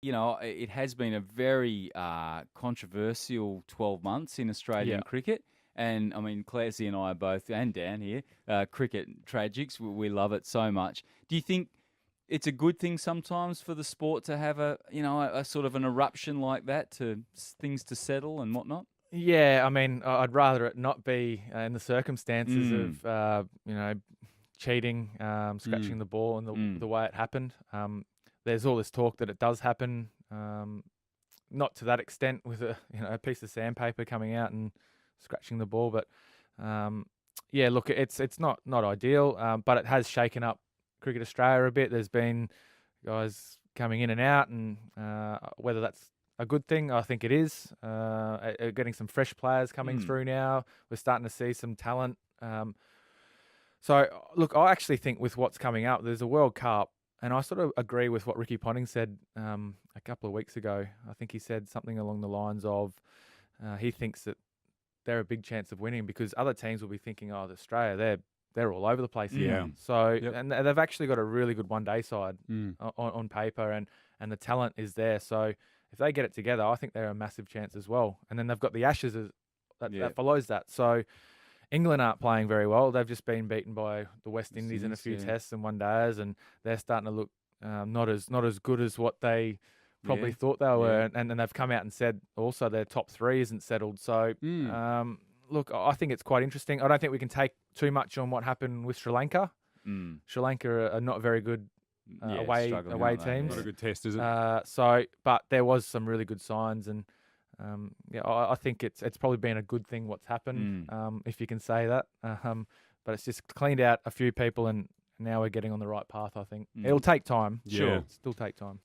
it has been a very controversial 12 months in Australian cricket. And, I mean, Classy and I are both, and Dan here, cricket tragics. We love it so much. Do you think it's a good thing sometimes for the sport to have a sort of an eruption like that, to things to settle and whatnot? Yeah, I mean, I'd rather it not be in the circumstances of, cheating, scratching the ball and the way it happened. There's all this talk that it does happen, not to that extent with a piece of sandpaper coming out and scratching the ball, but look, it's not ideal, but it has shaken up Cricket Australia a bit. There's been guys coming in and out, and whether that's a good thing, I think it is. Getting some fresh players coming through now. We're starting to see some talent. So, look, I actually think with what's coming up, there's a World Cup, and I sort of agree with what Ricky Ponting said a couple of weeks ago. I think he said something along the lines of he thinks that they're a big chance of winning because other teams will be thinking, oh, Australia, they're all over the place here. So, and they've actually got a really good one-day side on paper, and the talent is there. So, if they get it together, I think they're a massive chance as well. And then they've got the Ashes that follows that. So, England aren't playing very well. They've just been beaten by the West Indies in a few tests and one days, and they're starting to look not as good as what they probably thought they were. And then they've come out and said also their top three isn't settled. So, look, I think it's quite interesting. I don't think we can take too much on what happened with Sri Lanka. Sri Lanka are not very good away teams. Not a good test, is it? But there was some really good signs, and I think it's probably been a good thing what's happened, if you can say that. But it's just cleaned out a few people, and now we're getting on the right path. I think it'll take time. Sure, still take time.